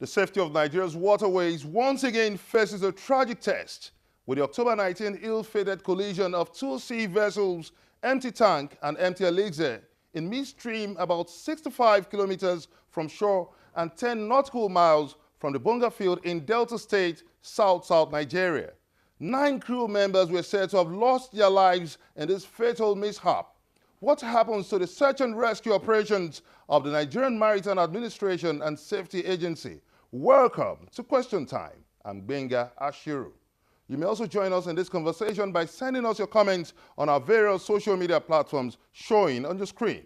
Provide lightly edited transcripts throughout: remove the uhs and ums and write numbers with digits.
The safety of Nigeria's waterways once again faces a tragic test with the October 19 ill-fated collision of two sea vessels, Empty Tank and Empty Elixir, in midstream about 65 kilometers from shore and 10 nautical miles from the Bonga Field in Delta State, South Nigeria. 9 crew members were said to have lost their lives in this fatal mishap. What happens to the search and rescue operations of the Nigerian Maritime Administration and Safety Agency? Welcome to Question Time. I'm Benga Ashiru. You may also join us in this conversation by sending us your comments on our various social media platforms showing on your screen.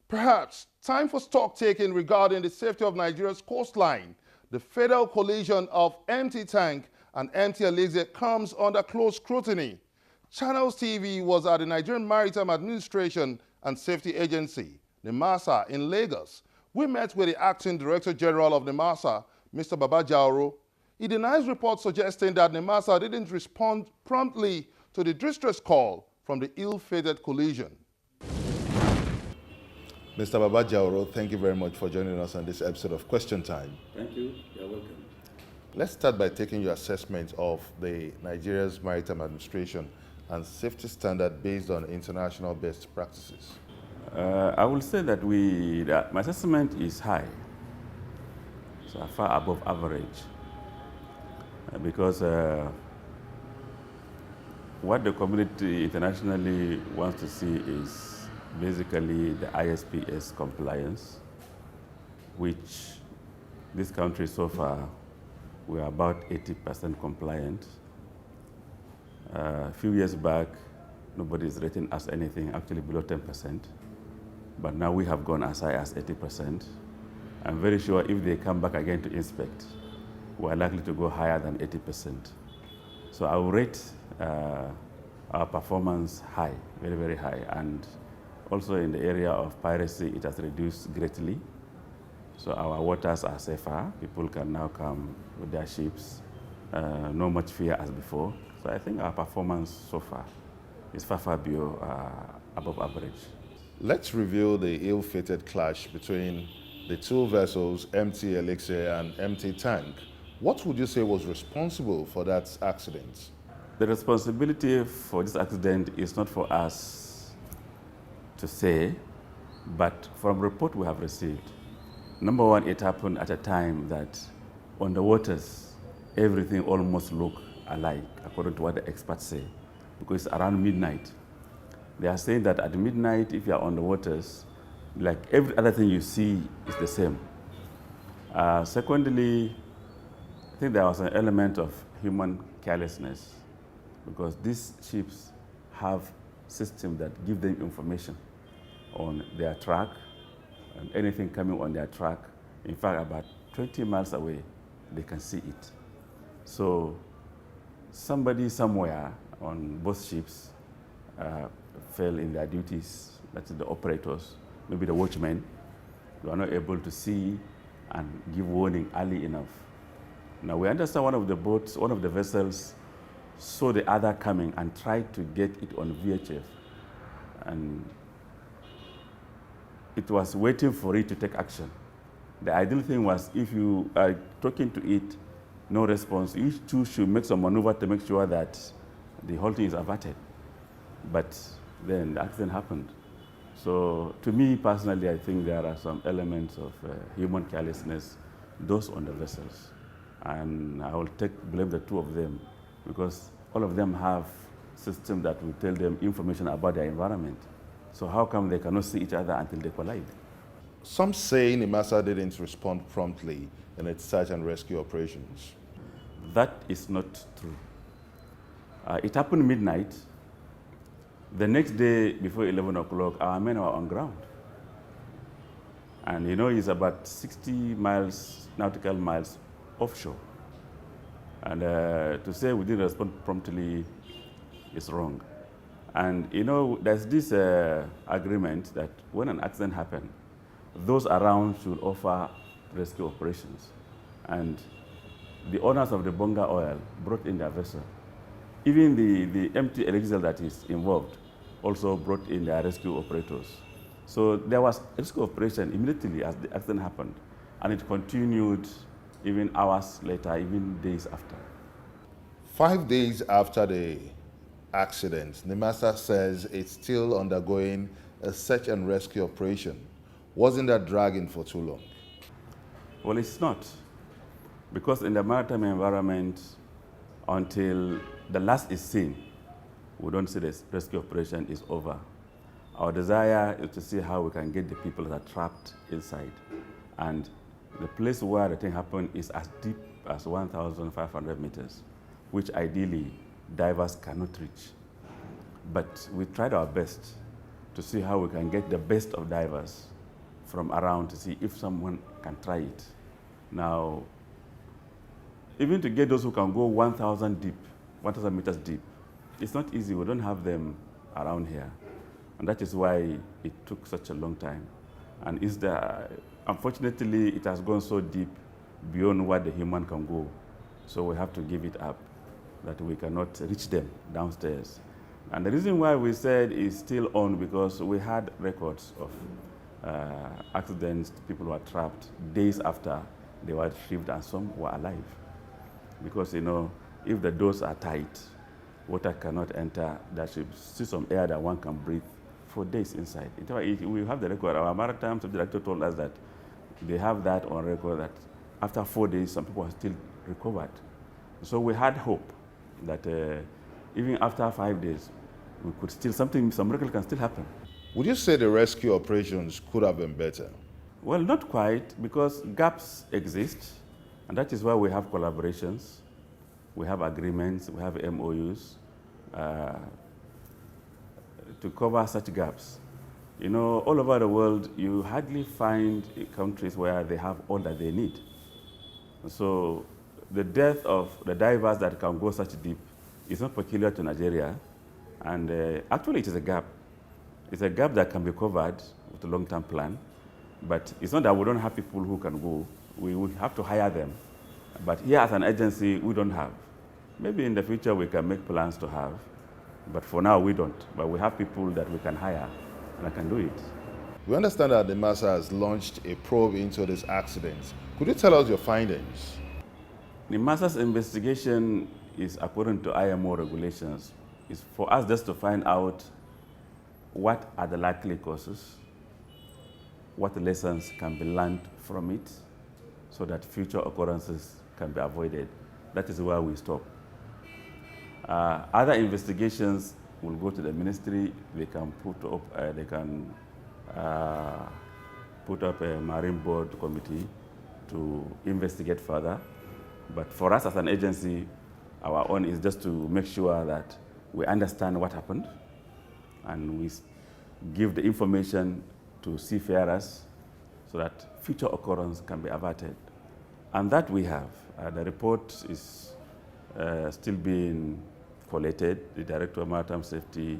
Perhaps time for stock taking regarding the safety of Nigeria's coastline. The fatal collision of Empty Tank and Empty Elixir comes under close scrutiny. Channels TV was at the Nigerian Maritime Administration and Safety Agency, NIMASA, in Lagos. We met with the Acting Director General of NIMASA, Mr. Baba Jauro. He denies reports suggesting that NIMASA didn't respond promptly to the distress call from the ill-fated collision. Mr. Baba Jauro, thank you very much for joining us on this episode of Question Time. Thank you. You're welcome. Let's start by taking your assessment of the Nigeria's Maritime Administration and safety standard based on international best practices. I will say that my assessment is high, so far above average, because what the community internationally wants to see is basically the ISPS compliance, which this country so far, we are about 80% compliant. A few years back, nobody is rating us anything, actually below 10%. But now we have gone as high as 80%. I'm very sure if they come back again to inspect, we are likely to go higher than 80%. So I will rate our performance high, very, very high. And also in the area of piracy, it has reduced greatly. So our waters are safer. People can now come with their ships, no much fear as before. So I think our performance so far is far above average. Let's review the ill-fated clash between the two vessels, Empty Elixir and Empty Tank. What would you say was responsible for that accident? The responsibility for this accident is not for us to say, but from report we have received. Number one, it happened at a time that on the waters, everything almost looked alike, according to what the experts say, because it's around midnight. They are saying that at midnight, if you are on the waters, like every other thing you see is the same. Secondly, I think there was an element of human carelessness, because these ships have systems that give them information on their track and anything coming on their track. In fact, about 20 miles away, they can see it. So somebody somewhere on both ships fell in their duties, that's the operators, maybe the watchmen. They were not able to see and give warning early enough. Now we understand one of the vessels saw the other coming and tried to get it on VHF. And it was waiting for it to take action. The ideal thing was if you are talking to it, no response, you two should make some maneuver to make sure that the whole thing is averted. But then the accident happened. So to me personally, I think there are some elements of human carelessness, those on the vessels. And I will blame the two of them, because all of them have systems that will tell them information about their environment. So how come they cannot see each other until they collide? Some say NIMASA didn't respond promptly in its search and rescue operations. That is not true. It happened midnight. The next day, before 11 o'clock, our men were on ground. And it's about 60 nautical miles offshore. And to say we didn't respond promptly is wrong. And there's this agreement that when an accident happens, those around should offer rescue operations. And the owners of the Bonga oil brought in their vessel. Even the Empty Elixir that is involved also brought in their rescue operators. So there was rescue operation immediately as the accident happened, and it continued even hours later, even days after. 5 days after the accident, NIMASA says it's still undergoing a search and rescue operation. Wasn't that dragging for too long? Well, it's not, because in the maritime environment, until the last is seen, we don't say the rescue operation is over. Our desire is to see how we can get the people that are trapped inside. And the place where the thing happened is as deep as 1,500 meters, which ideally divers cannot reach. But we tried our best to see how we can get the best of divers from around to see if someone can try it. Now, even to get those who can go 1,000 deep, 1,000 meters deep, it's not easy. We don't have them around here. And that is why it took such a long time. And unfortunately, it has gone so deep beyond what the human can go. So we have to give it up, that we cannot reach them downstairs. And the reason why we said it's still on, because we had records of accidents, people who were trapped days after they were retrieved, and some were alive. Because, if the doors are tight, water cannot enter. There should be some air that one can breathe for days inside. We have the record. Our maritime subdirector told us that they have that on record, that after 4 days, some people are still recovered. So we had hope that even after 5 days, we could still, some miracle can still happen. Would you say the rescue operations could have been better? Well, not quite, because gaps exist, and that is why we have collaborations, we have agreements, we have MOUs to cover such gaps. All over the world, you hardly find countries where they have all that they need. So the death of the divers that can go such deep is not peculiar to Nigeria, and actually it is a gap. It's a gap that can be covered with a long-term plan, but it's not that we don't have people who can go. We will have to hire them. But here as an agency, we don't have. Maybe in the future we can make plans to have, but for now we don't. But we have people that we can hire and can do it. We understand that NIMASA has launched a probe into this accident. Could you tell us your findings? NIMASA's investigation is according to IMO regulations. It's for us just to find out what are the likely causes, what lessons can be learned from it, so that future occurrences can be avoided. That is where we stop. Other investigations will go to the ministry. They can put up a marine board committee to investigate further. But for us as an agency, our own is just to make sure that we understand what happened, and we give the information to seafarers so that future occurrence can be averted. And that we have. The report is still being collated. The Director of Maritime Safety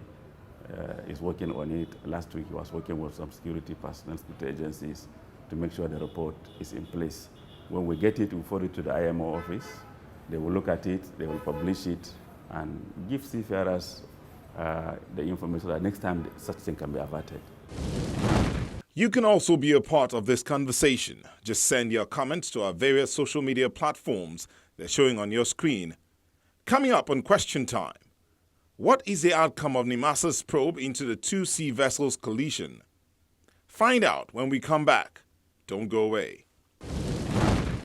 is working on it. Last week he was working with some security personnel, security agencies, to make sure the report is in place. When we get it, we forward it to the IMO office. They will look at it, they will publish it, and give seafarers the information so that next time such thing can be averted. You can also be a part of this conversation. Just send your comments to our various social media platforms. They're showing on your screen. Coming up on Question Time, what is the outcome of NIMASA's probe into the two sea vessels' collision? Find out when we come back. Don't go away.